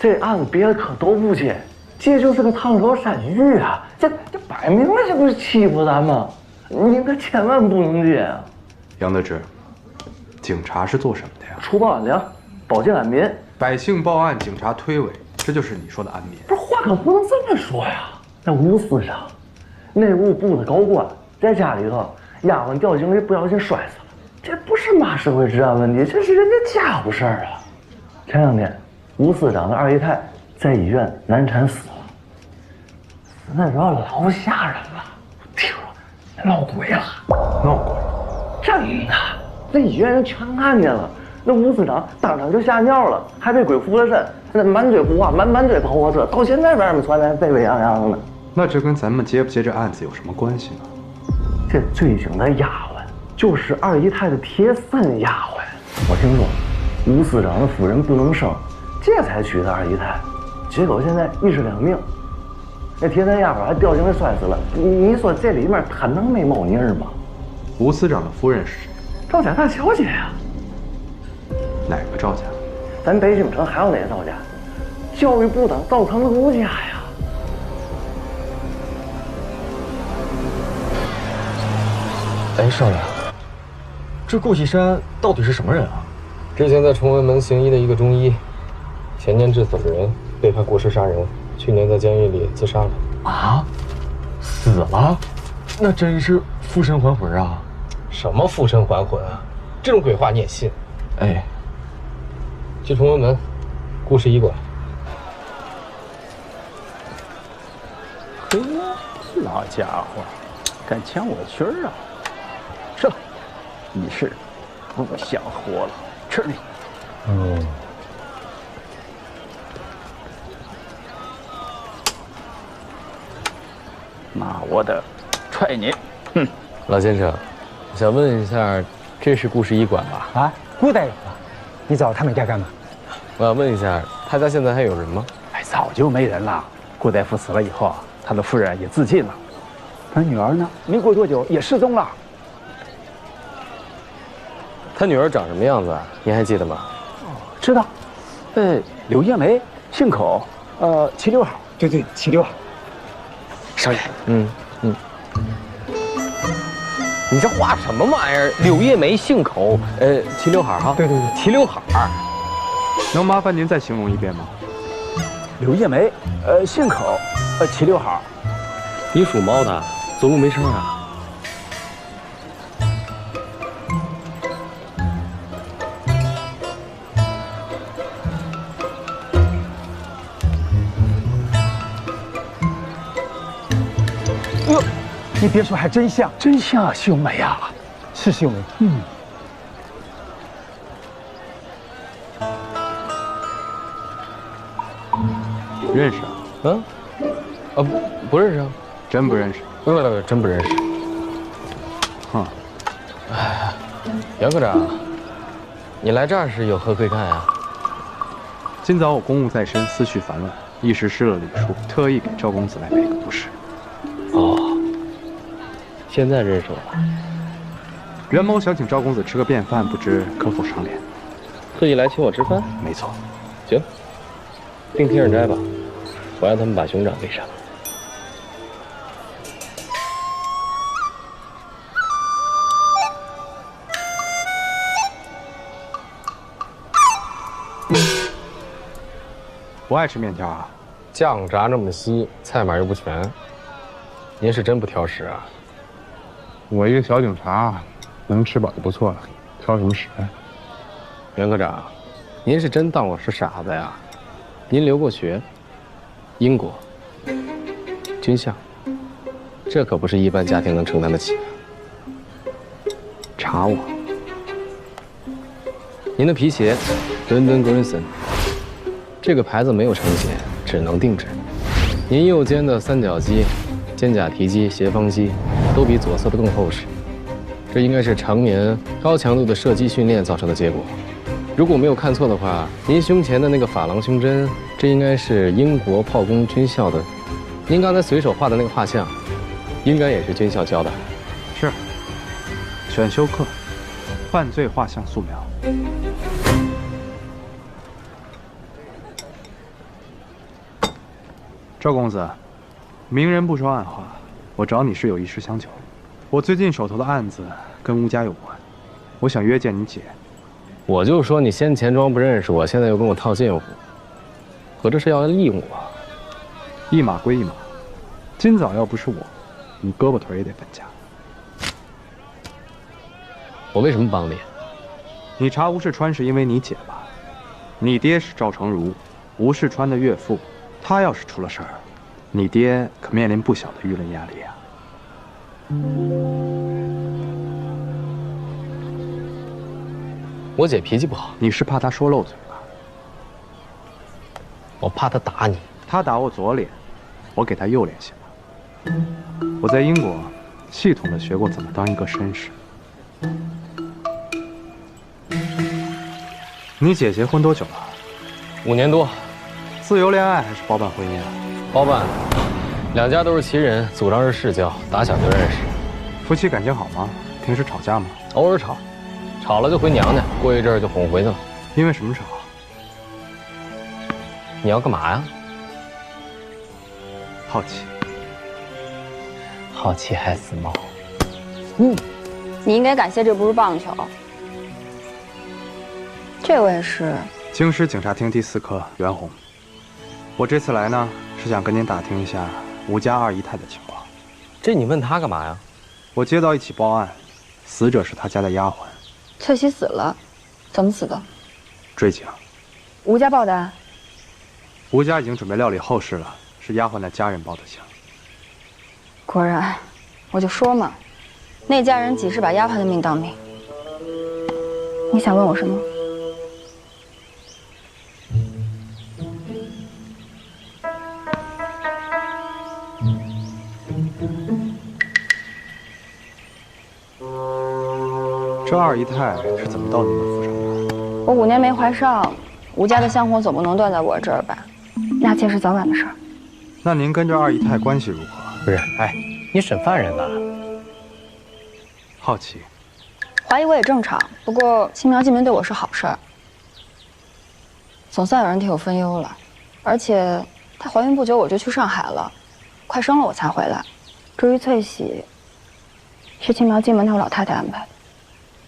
这案子别的科都不接，这就是个烫手山芋啊！这摆明了这不是欺负咱吗？您可千万不能接啊！杨得知，警察是做什么的呀？除暴安良，保境安民。百姓报案，警察推诿，这就是你说的安民。不是话可不能这么说呀！那吴司长，内务部的高官，在家里头丫鬟掉井里不小心摔死了，这不是嘛社会治安问题，这是人家家务事儿啊！前两天，吴司长的二姨太在医院难产死了，死那时候老吓人了，听说闹鬼了。闹鬼？真的，那医院人全看见了。那吴司长当场就吓尿了，还被鬼附了身，那满嘴胡话，满嘴跑火车，到现在外面传来沸沸扬扬的。那这跟咱们接不接这案子有什么关系呢？这追警的丫鬟就是二姨太的贴身丫鬟。我听说吴司长的夫人不能生，这才娶的二姨太，结果现在一尸两命。那贴身丫鬟还掉井里摔死了。你说这里面他能没猫腻儿吗？吴司长的夫人是谁？赵家大小姐呀。哪个赵家？咱北京城还有哪个赵家？教育部长赵成儒家呀。哎，少爷，这顾西山到底是什么人啊？之前在崇文门行医的一个中医，前年致死的人，被判过失杀人，去年在监狱里自杀了。啊？死了？那真是附身还魂啊！什么附身还魂啊？这种鬼话你也信？哎，去崇文门顾氏医馆。嘿，老家伙，敢抢我曲儿啊！是了，你是不想活了，吃你！嗯，妈，我的，踹你！哼，老先生，想问一下，这是顾氏医馆吧？啊，顾大夫，你找他们家干嘛？我想问一下，他家现在还有人吗？哎，早就没人了。顾大夫死了以后啊，他的夫人也自尽了，他女儿呢，没过多久也失踪了。他女儿长什么样子啊？您还记得吗？知道，柳叶眉，姓口，齐刘海。对对，齐刘海。少爷，你这画什么玩意儿？柳叶眉，姓口，齐刘海哈？对对对，齐刘海。能麻烦您再形容一遍吗？柳叶眉，姓口，齐刘海。你属猫的，走路没声啊？哟，你别说，还真像，真像秀梅呀！是秀梅。认识啊？不认识啊？真不认识？不，真不认识。哼，哎，杨科长，你来这儿是有何贵干呀？今早我公务在身，思绪烦乱，一时失了礼数，特意给赵公子来赔个不是。哦，现在认识我了。袁某想请赵公子吃个便饭，不知可否赏脸？特意来请我吃饭？没错。行，定天上斋吧，我让他们把熊掌给杀了。不爱吃面条啊？酱炸那么稀，菜码又不全，您是真不挑食啊？我一个小警察，能吃饱就不错了，挑什么食啊？袁科长，您是真当我是傻子呀？您留过学，英国，军校，这可不是一般家庭能承担得起的。查我？您的皮鞋，伦敦 Grinson， 这个牌子没有成型，只能定制。您右肩的三角肌、肩胛提肌、斜方肌都比左侧的更厚实，这应该是常年高强度的射击训练造成的结果。如果我没有看错的话，您胸前的那个珐琅胸针，这应该是英国炮工军校的。您刚才随手画的那个画像，应该也是军校教的。是，选修课，犯罪画像素描。赵公子，明人不说暗话，我找你是有一事相求。我最近手头的案子跟吴家有关，我想约见你姐。我就说你先前装不认识我，现在又跟我套近乎，合着是要利用我？一码归一码，今早要不是我，你胳膊腿也得分家。我为什么帮你？你查吴世川是因为你姐吧？你爹是赵成儒，吴世川的岳父，他要是出了事儿，你爹可面临不小的舆论压力啊。我姐脾气不好，你是怕她说漏嘴吧？我怕她打你。她打我左脸，我给她右脸行吗？我在英国系统的学过怎么当一个绅士。你姐结婚多久了5年多，自由恋爱还是包办婚姻啊？包办，两家都是旗人，祖上是世交，打小就认识。夫妻感情好吗？平时吵架吗？偶尔吵，吵了就回娘家，过一阵儿就哄回去了。因为什么吵？你要干嘛呀？好奇。好奇害死猫。你应该感谢这不是棒球。这位是京师警察厅第4科袁红。我这次来呢，是想跟您打听一下吴家二姨太的情况。这你问他干嘛呀？我接到一起报案，死者是他家的丫鬟翠喜死了，怎么死的？坠井。吴家报的案。吴家已经准备料理后事了，是丫鬟的家人报的警。果然，我就说嘛，那家人几是把丫鬟的命当命。你想问我什么？这二姨太是怎么到你们府上的？我5年没怀上，吴家的香火总不能断在我这儿吧？纳妾是早晚的事儿。那您跟这二姨太关系如何？不是，哎，你审犯人呢？好奇。怀疑我也正常，不过轻描进门对我是好事儿，总算有人替我分忧了。而且她怀孕不久我就去上海了，快生了我才回来。至于翠喜，是轻描进门那位老太太安排的。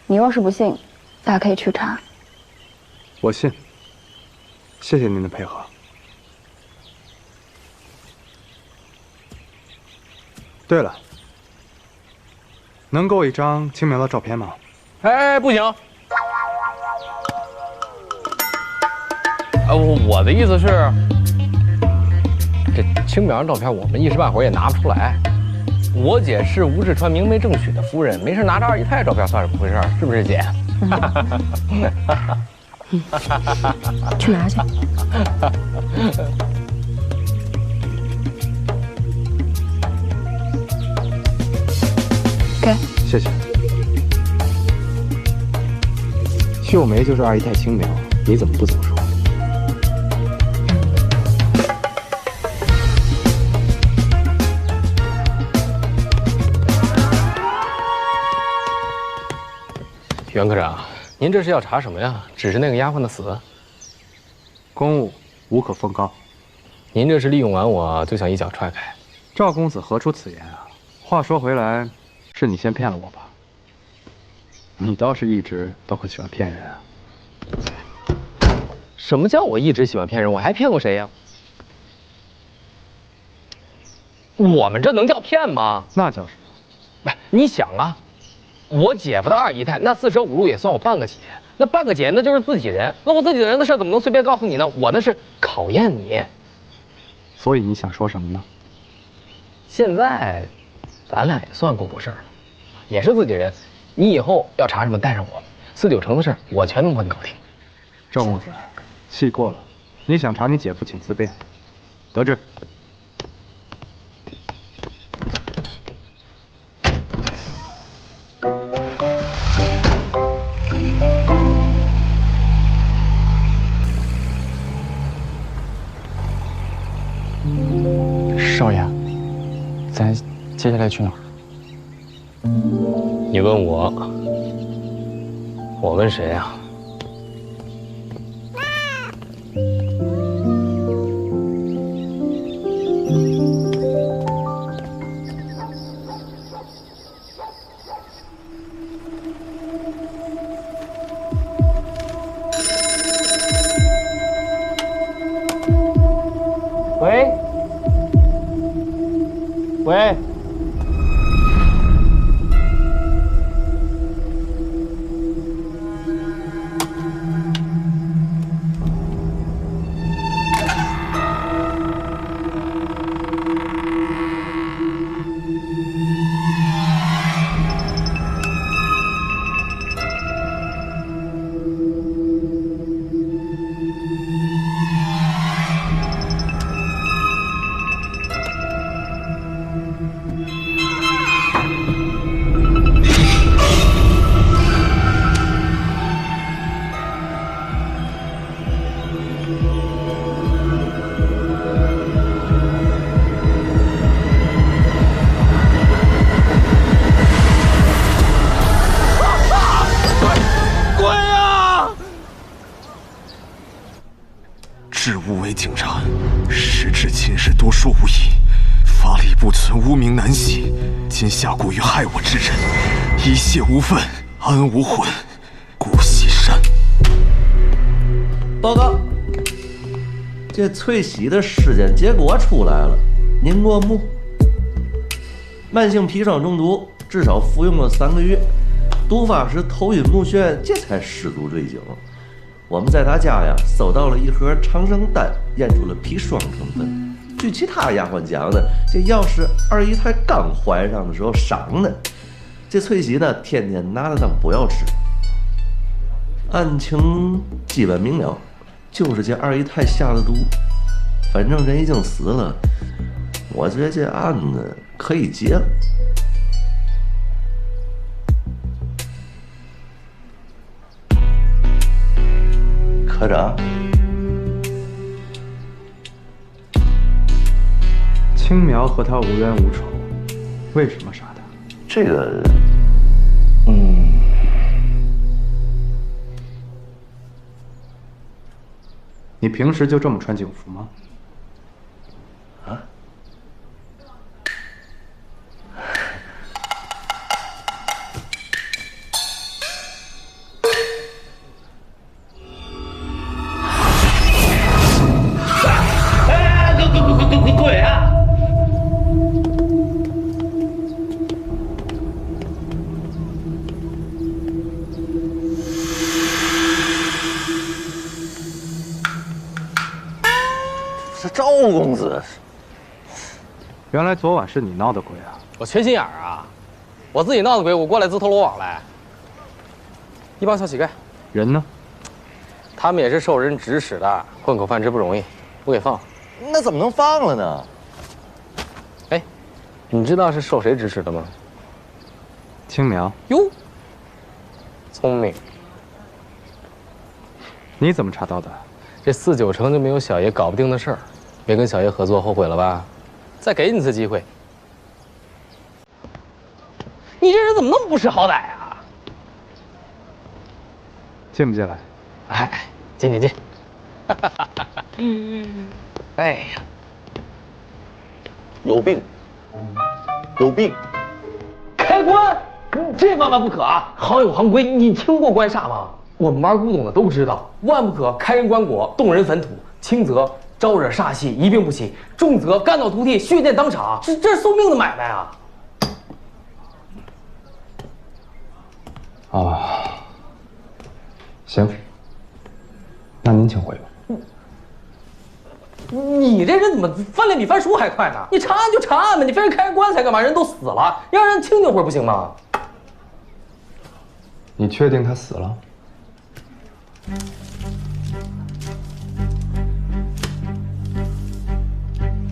你若是不信，大家可以去查。我信。谢谢您的配合。对了，能给我一张青苗的照片吗？哎，不行。我的意思是，这青苗照片我们一时半会儿也拿不出来。我姐是吴世川明媒正娶的夫人，没事拿着二姨太照片算是不回事，是不是姐？去拿去。给。谢谢。秀梅就是二姨太青苗，你怎么不这么说？袁科长，您这是要查什么呀？只是那个丫鬟的死？公务无可奉告。您这是利用完我就想一脚踹开？赵公子何出此言啊？话说回来，是你先骗了我吧？你倒是一直都很喜欢骗人啊。什么叫我一直喜欢骗人？我还骗过谁呀？我们这能叫骗吗？那叫什么？不是，你想啊，我姐夫的二姨太，那四舍五入也算我半个姐，那半个姐那就是自己人，那我自己人的事怎么能随便告诉你呢？我那是考验你。所以你想说什么呢？现在，咱俩也算过事儿了，也是自己人。你以后要查什么带上我，4、9成的事儿我全能帮你搞定。赵公子，气过了，你想查你姐夫，请自便。得知。少爷，咱接下来去哪儿？你问我，我问谁啊？喂，喂。治污为警察，实质秦氏多说无益，法理不存，污名难洗。今下蛊于害我之人，一泄无愤，安无魂。顾西山，报告，这翠喜的尸检结果出来了，您过目。慢性砒霜中毒，至少服用了3个月，毒发时头晕目眩，这才失足坠井。我们在他家呀搜到了一盒长生丹，验出了砒霜成分。据其他丫鬟讲呢，这药是二姨太刚怀上的时候赏的。这翠喜呢，天天拿着当补药吃。案情基本明了，就是这二姨太下的毒。反正人已经死了，我觉得这案子可以结了。科长，青苗和他无冤无仇，为什么杀他？这个，你平时就这么穿警服吗？啊？鬼啊！是赵公子。原来昨晚是你闹的鬼啊！我缺心眼儿啊！我自己闹的鬼，我过来自投罗网来。一帮小乞丐，人呢？他们也是受人指使的，混口饭吃不容易，不给放。那怎么能放了呢？哎，你知道是受谁指使的吗？青苗。哟，聪明。你怎么查到的？这4、9成就没有小爷搞不定的事儿，没跟小爷合作，后悔了吧？再给你一次机会。你这人怎么那么不识好歹啊？进不进来？哎，进。哎呀，有病，有病！开棺，这万万不可啊！行有行规，你听过棺煞吗？我们玩古董的都知道，万不可开人棺椁，动人坟土，轻则招惹煞气，一病不起；重则干倒涂地，血溅当场。这是送命的买卖啊！啊，行，那您请回吧。你这人怎么翻脸比翻书还快呢？你查案就查案吧，你非要开人棺材干嘛？人都死了，让人清静会儿不行吗？你确定他死了？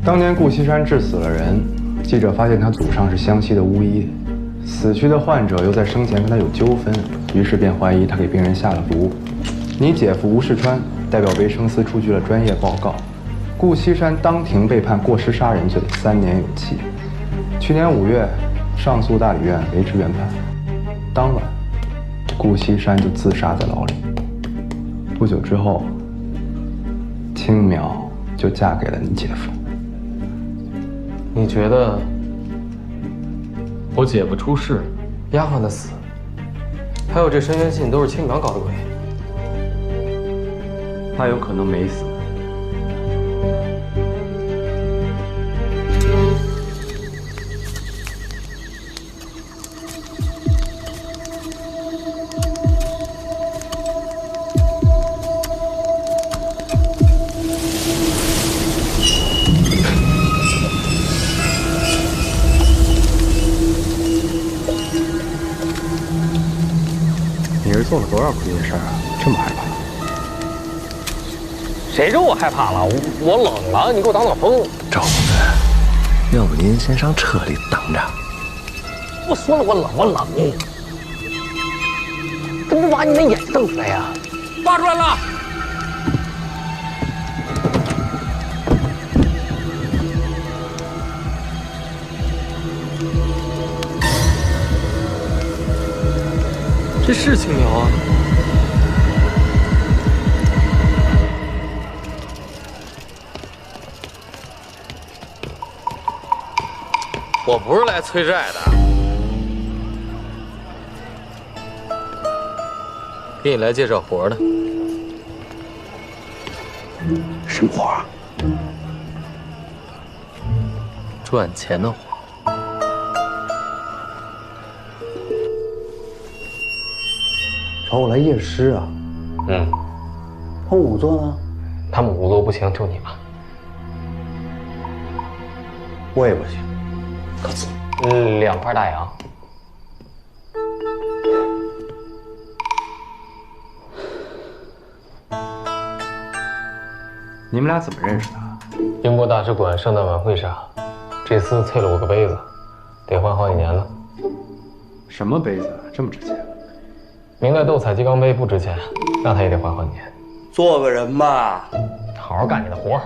当年顾西山致死了人，记者发现他祖上是湘西的巫医，死去的患者又在生前跟他有纠纷，于是便怀疑他给病人下了毒。你姐夫吴世川代表维生司出具了专业报告，顾西山当庭被判过失杀人罪3年有期。去年5月，上诉大理院维持原判。当晚，顾西山就自杀在牢里。不久之后，青苗就嫁给了你姐夫。你觉得我姐夫出事，丫鬟的死，还有这申冤信都是青苗搞的鬼？他有可能没死，做了多少不对的事儿啊？这么害怕？谁说我害怕了？我冷了，你给我挡挡风。赵公子，要不您先上车里等着。我说了，我冷。怎么把你那眼瞪出来呀？挖出来了。这是青苗啊！我不是来催债的，给你来介绍活的。什么活啊？赚钱的活。找我来验尸啊？嗯。他们仵作呢？他们仵作不行，就你吧。我也不行。告辞。2块大洋。你们俩怎么认识的？英国大使馆圣诞晚会上，这厮啐了我个杯子，得还好几年了。什么杯子这么值钱？明代斗彩鸡缸杯不值钱，那他也得还好几年。做个人吧，好好干你的活。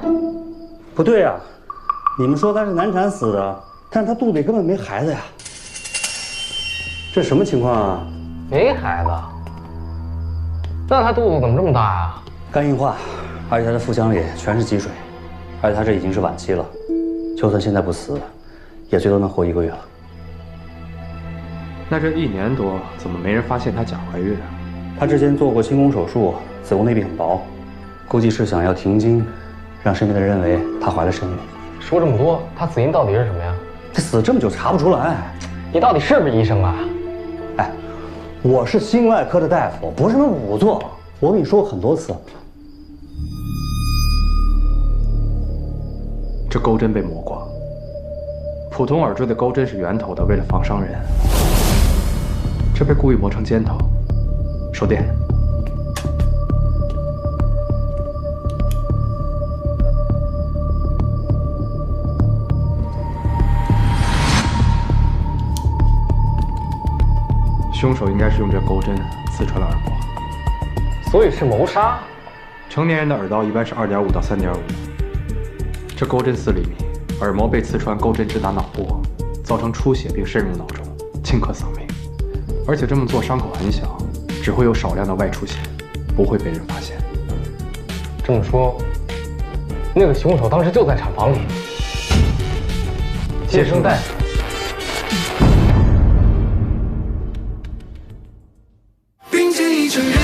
不对啊，你们说他是难产死的，但是他肚子里根本没孩子呀。这什么情况啊？没孩子？那他肚子怎么这么大呀？肝硬化，而且他的腹腔里全是积水，而且他这已经是晚期了，就算现在不死，也最多能活1个月了。那这1年多，怎么没人发现她假怀孕啊？她之前做过清宫手术，子宫内壁很薄，估计是想要停经，让身边的人认为她怀了身孕。说这么多，她死因到底是什么呀？这死这么久查不出来，你到底是不是医生啊？哎，我是心外科的大夫，不是什么仵作。我跟你说过很多次，这钩针被磨光，普通耳坠的钩针是圆头的，为了防伤人。这被故意磨成尖头，手电。凶手应该是用这钩针刺穿了耳膜，所以是谋杀。成年人的耳道一般是2.5到3.5，这钩针4厘米，耳膜被刺穿，钩针直达脑部，造成出血并渗入脑中，顷刻丧命。而且这么做伤口很小，只会有少量的外出血，不会被人发现。这么说，那个凶手当时就在产房里接生带。并肩一成人。